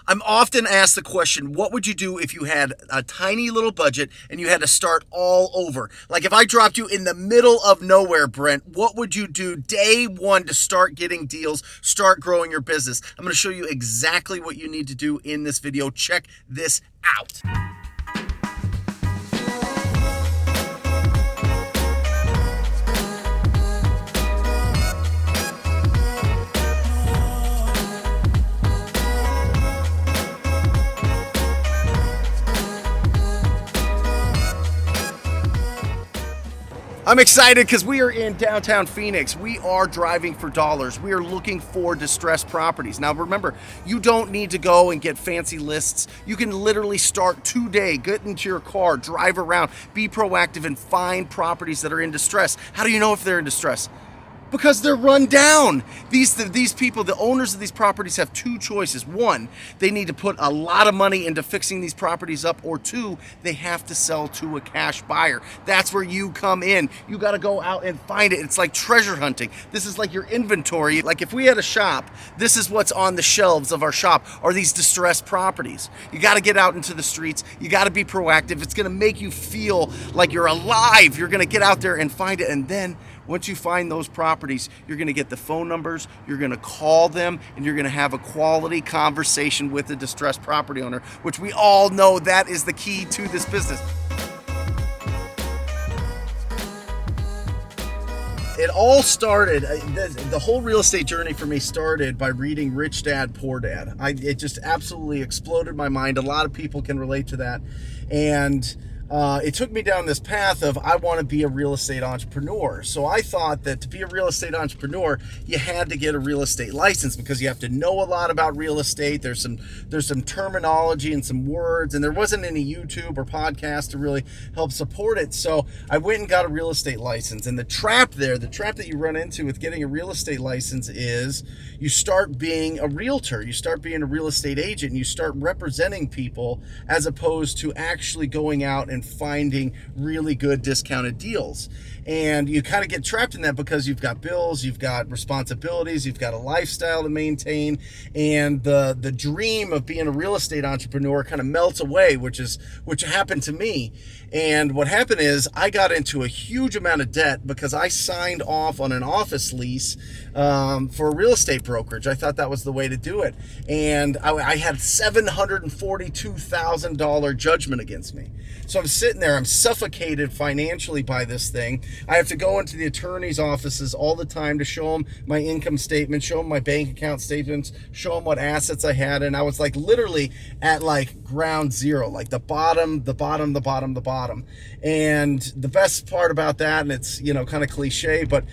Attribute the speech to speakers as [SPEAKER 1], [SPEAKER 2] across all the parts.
[SPEAKER 1] I'm often asked the question, what would you do if you had a tiny little budget and you had to start all over? Like if I dropped you in the middle of nowhere, Brent, what would you do day one to start getting deals, start growing your business? I'm going to show you exactly what you need to do in this video. Check this out. I'm excited because we are in downtown Phoenix. We are driving for dollars. We are looking for distressed properties. Now remember, you don't need to go and get fancy lists. You can literally start today, get into your car, drive around, be proactive, and find properties that are in distress. How do you know if they're in distress? Because they're run down. These people, the owners of these properties, have two choices. One, they need to put a lot of money into fixing these properties up, or two, they have to sell to a cash buyer. That's where you come in. You got to go out and find it. It's like treasure hunting. This is like your inventory. Like if we had a shop, this is what's on the shelves of our shop, are these distressed properties. You got to get out into the streets. You got to be proactive. It's going to make you feel like you're alive. You're going to get out there and find it, and then once you find those properties, you're going to get the phone numbers, you're going to call them, and you're going to have a quality conversation with the distressed property owner, which we all know that is the key to this business. It all started, the whole real estate journey for me started by reading Rich Dad, Poor Dad. It just absolutely exploded my mind. A lot of people can relate to that. And it took me down this path of I want to be a real estate entrepreneur. So I thought that to be a real estate entrepreneur, you had to get a real estate license because you have to know a lot about real estate. There's some terminology and some words, and there wasn't any YouTube or podcast to really help support it. So I went and got a real estate license. And the trap that you run into with getting a real estate license is you start being a realtor, you start being a real estate agent, and you start representing people as opposed to actually going out and finding really good discounted deals. And you kind of get trapped in that because you've got bills, you've got responsibilities, you've got a lifestyle to maintain, and the dream of being a real estate entrepreneur kind of melts away, which happened to me. And what happened is I got into a huge amount of debt because I signed off on an office lease for a real estate brokerage. I thought that was the way to do it. And I had $742,000 judgment against me. So I'm sitting there, I'm suffocated financially by this thing. I have to go into the attorney's offices all the time to show them my income statement, show them my bank account statements, show them what assets I had. And I was like literally at like ground zero, like the bottom. And the best part about that, and it's, kind of cliche, but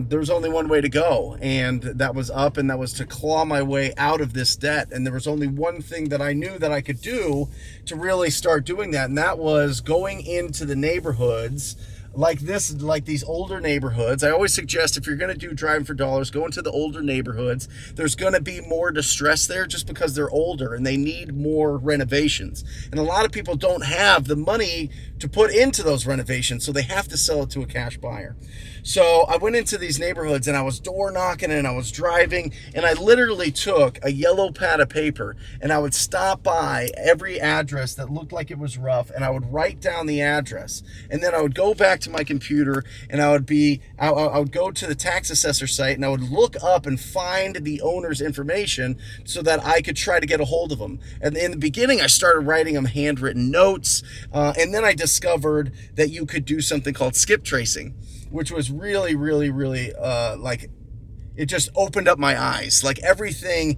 [SPEAKER 1] there's only one way to go. And that was up, and that was to claw my way out of this debt. And there was only one thing that I knew that I could do to really start doing that. And that was going into the neighborhoods like these older neighborhoods. I always suggest if you're going to do driving for dollars, go into the older neighborhoods. There's going to be more distress there just because they're older and they need more renovations. And a lot of people don't have the money to put into those renovations, so they have to sell it to a cash buyer. So I went into these neighborhoods and I was door knocking and I was driving, and I literally took a yellow pad of paper and I would stop by every address that looked like it was rough, and I would write down the address, and then I would go back to my computer and I would go to the tax assessor site and I would look up and find the owner's information so that I could try to get a hold of them. And in the beginning, I started writing them handwritten notes, and then I discovered that you could do something called skip tracing, which was really, really, really like it just opened up my eyes. Like everything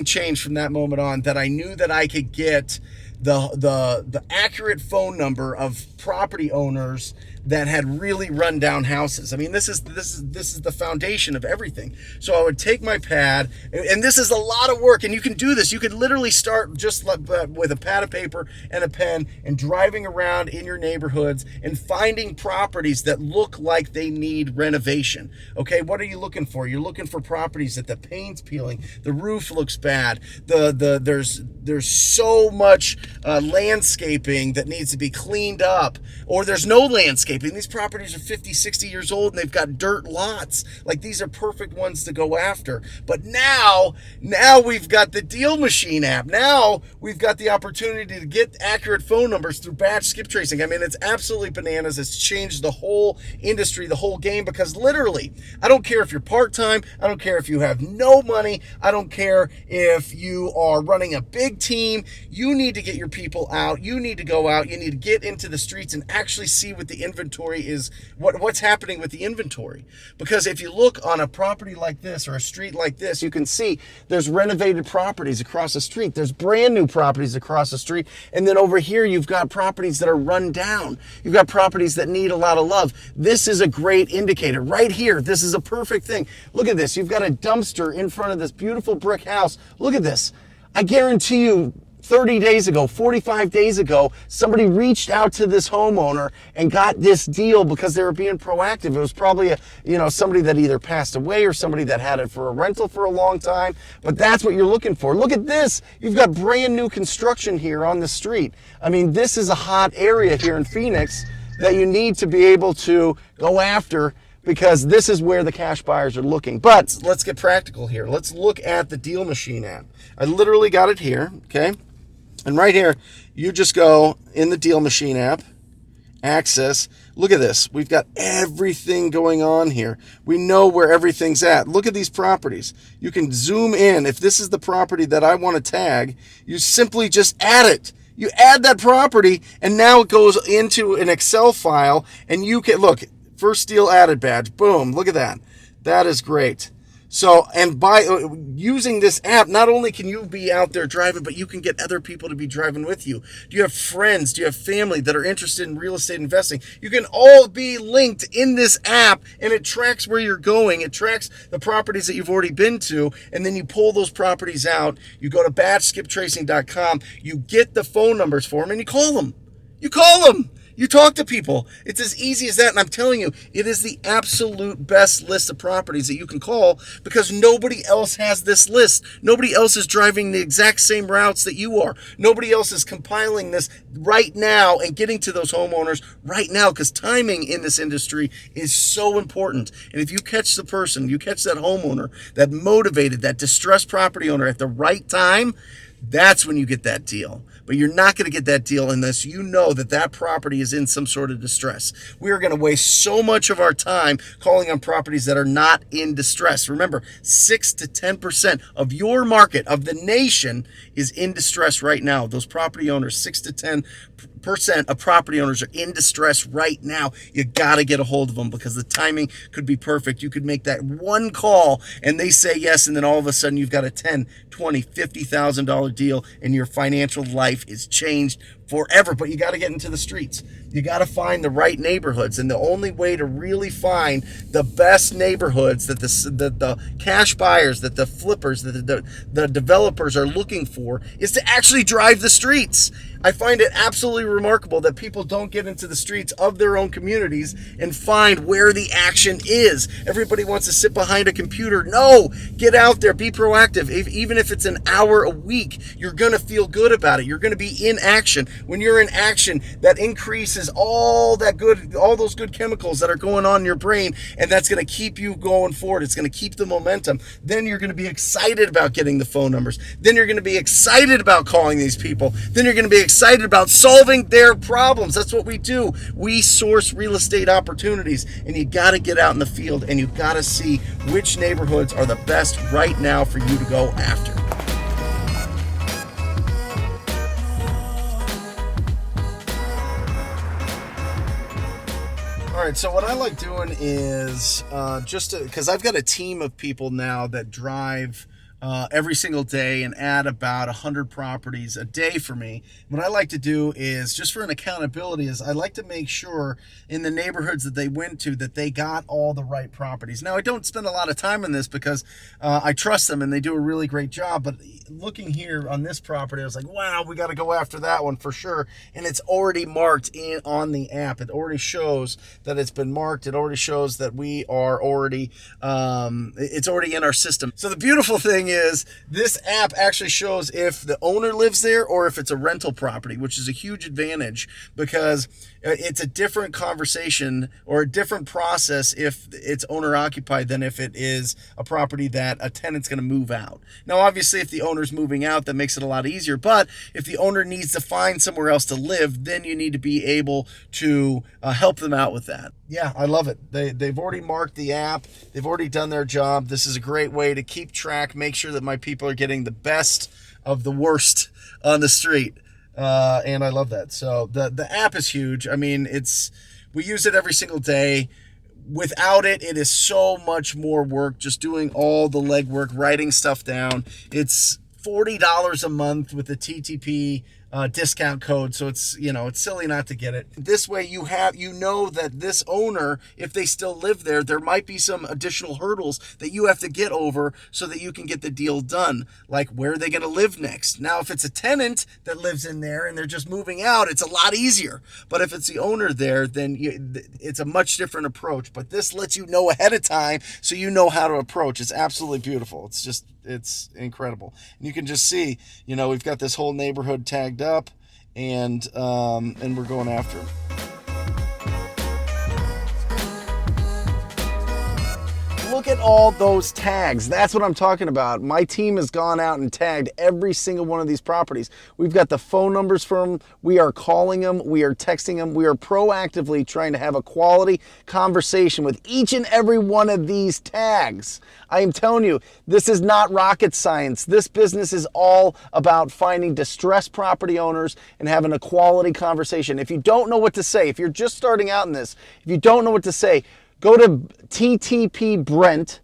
[SPEAKER 1] changed from that moment on, that I knew that I could get the accurate phone number of property owners that had really run down houses. I mean, this is the foundation of everything. So I would take my pad, and this is a lot of work, and you can do this. You could literally start just with a pad of paper and a pen and driving around in your neighborhoods and finding properties that look like they need renovation. Okay, what are you looking for? You're looking for properties that the paint's peeling, the roof looks bad, there's so much landscaping that needs to be cleaned up, or there's no landscaping. These properties are 50, 60 years old and they've got dirt lots. Like, these are perfect ones to go after. But now we've got the Deal Machine app. Now we've got the opportunity to get accurate phone numbers through batch skip tracing. I mean, it's absolutely bananas. It's changed the whole industry, the whole game, because literally, I don't care if you're part-time, I don't care if you have no money, I don't care if you are running a big team. You need to get your people out. You need to go out. You need to get into the streets and actually see what the inventory is, what's happening with the inventory. Because if you look on a property like this or a street like this, you can see there's renovated properties across the street. There's brand new properties across the street. And then over here, you've got properties that are run down. You've got properties that need a lot of love. This is a great indicator. Right here, this is a perfect thing. Look at this. You've got a dumpster in front of this beautiful brick house. Look at this. I guarantee you, 30 days ago, 45 days ago, somebody reached out to this homeowner and got this deal because they were being proactive. It was probably somebody that either passed away or somebody that had it for a rental for a long time. But that's what you're looking for. Look at this. You've got brand new construction here on the street. I mean, this is a hot area here in Phoenix that you need to be able to go after, because this is where the cash buyers are looking. But let's get practical here. Let's look at the Deal Machine app. I literally got it here, okay? And right here, you just go in the Deal Machine app, access. Look at this. We've got everything going on here. We know where everything's at. Look at these properties. You can zoom in. If this is the property that I want to tag, you simply just add it. You add that property, and now it goes into an Excel file, and you can, look, first deal added badge. Boom. Look at that. That is great. So, and by using this app, not only can you be out there driving, but you can get other people to be driving with you. Do you have friends? Do you have family that are interested in real estate investing? You can all be linked in this app, and it tracks where you're going. It tracks the properties that you've already been to, and then you pull those properties out. You go to batchskiptracing.com. You get the phone numbers for them, and you call them. You call them. You talk to people. It's as easy as that. And I'm telling you, it is the absolute best list of properties that you can call, because nobody else has this list. Nobody else is driving the exact same routes that you are. Nobody else is compiling this right now and getting to those homeowners right now, because timing in this industry is so important. And if you catch the person, you catch that homeowner, that motivated, that distressed property owner at the right time, that's when you get that deal. But you're not going to get that deal unless you know that that property is in some sort of distress. We are going to waste so much of our time calling on properties that are not in distress. Remember, 6 to 10% of your market, of the nation, is in distress right now. Those property owners, 6 to 10% of property owners are in distress right now. You got to get a hold of them, because the timing could be perfect. You could make that one call and they say yes, and then all of a sudden you've got a $10, $20, $50,000 deal, and your financial life is changed forever. But you got to get into the streets. You got to find the right neighborhoods, and the only way to really find the best neighborhoods that the cash buyers, that the flippers, that the developers are looking for, is to actually drive the streets. I find it absolutely remarkable that people don't get into the streets of their own communities and find where the action is. Everybody wants to sit behind a computer. No, get out there, be proactive. Even if it's an hour a week, you're going to feel good about it. You're going to be in action. When you're in action, that increases all those good chemicals that are going on in your brain, and that's going to keep you going forward. It's going to keep the momentum. Then you're going to be excited about getting the phone numbers. Then you're going to be excited about calling these people. Then you're going to be excited about solving their problems. That's what we do. We source real estate opportunities, and you got to get out in the field, and you got to see which neighborhoods are the best right now for you to go after. All right, so what I like doing is because I've got a team of people now that drive every single day and add about 100 properties a day for me. What I like to do is, just for an accountability, is I like to make sure in the neighborhoods that they went to that they got all the right properties. Now, I don't spend a lot of time on this because I trust them and they do a really great job. But looking here on this property, I was like, wow, we got to go after that one for sure. And it's already marked in on the app. It already shows that it's been marked. It already shows that we are already, it's already in our system. So the beautiful thing is this app actually shows if the owner lives there or if it's a rental property, which is a huge advantage because it's a different conversation or a different process if it's owner occupied than if it is a property that a tenant's going to move out. Now, obviously, if the owner's moving out, that makes it a lot easier. But if the owner needs to find somewhere else to live, then you need to be able to help them out with that. Yeah, I love it. They've already marked the app. They've already done their job. This is a great way to keep track, make sure that my people are getting the best of the worst on the street. And I love that. So the app is huge. I mean, we use it every single day. Without it, it is so much more work, just doing all the legwork, writing stuff down. It's $40 a month with the TTP discount code, so it's silly not to get it. This way you know that this owner, if they still live there, there might be some additional hurdles that you have to get over so that you can get the deal done, like where are they going to live next. Now, if it's a tenant that lives in there and they're just moving out, it's a lot easier. But if it's the owner there, then it's a much different approach. But this lets you know ahead of time so you know how to approach. It's absolutely beautiful. It's incredible. And you can just see, we've got this whole neighborhood tagged up, and we're going after them. Look at all those tags. That's what I'm talking about. My team has gone out and tagged every single one of these properties. We've got the phone numbers for them. We are calling them. We are texting them. We are proactively trying to have a quality conversation with each and every one of these tags. I am telling you, this is not rocket science. This business is all about finding distressed property owners and having a quality conversation. If you don't know what to say, if you're just starting out in this, if you don't know what to say, go to ttpbrent.com,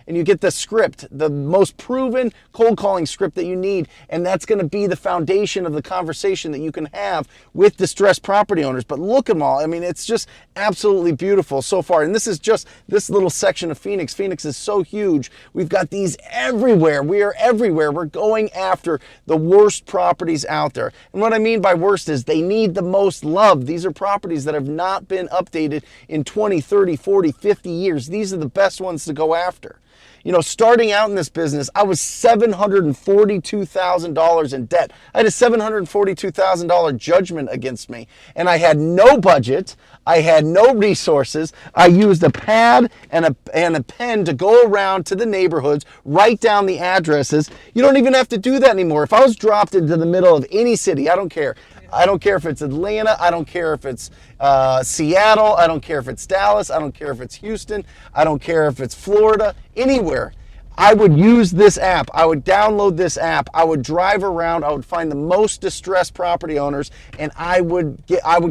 [SPEAKER 1] and you get the script, the most proven cold calling script that you need, and that's going to be the foundation of the conversation that you can have with distressed property owners. But look at them all. I mean, it's just absolutely beautiful so far. And this is just this little section of Phoenix. Phoenix is so huge. We've got these everywhere. We are everywhere. We're going after the worst properties out there. And what I mean by worst is they need the most love. These are properties that have not been updated in 20, 30, 40, 50 years. These are the best ones to go after. Starting out in this business, I was $742,000 in debt. I had a $742,000 judgment against me, and I had no budget. I had no resources. I used a pad and a pen to go around to the neighborhoods, write down the addresses. You don't even have to do that anymore. If I was dropped into the middle of any city, I don't care. I don't care if it's Atlanta. I don't care if it's Seattle. I don't care if it's Dallas. I don't care if it's Houston. I don't care if it's Florida. Anywhere. I would use this app. I would download this app. I would drive around. I would find the most distressed property owners, and I would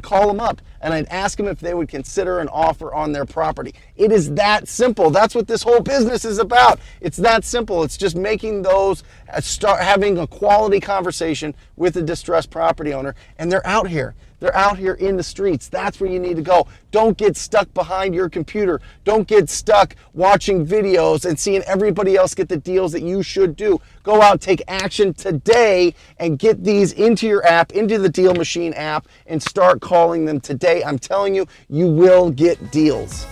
[SPEAKER 1] call them up, and I'd ask them if they would consider an offer on their property. It is that simple. That's what this whole business is about. It's that simple. It's just making those, start having a quality conversation with a distressed property owner, and they're out here. They're out here in the streets. That's where you need to go. Don't get stuck behind your computer. Don't get stuck watching videos and seeing everybody else get the deals that you should do. Go out, take action today, and get these into your app, into the Deal Machine app, and start calling them today. I'm telling you, you will get deals.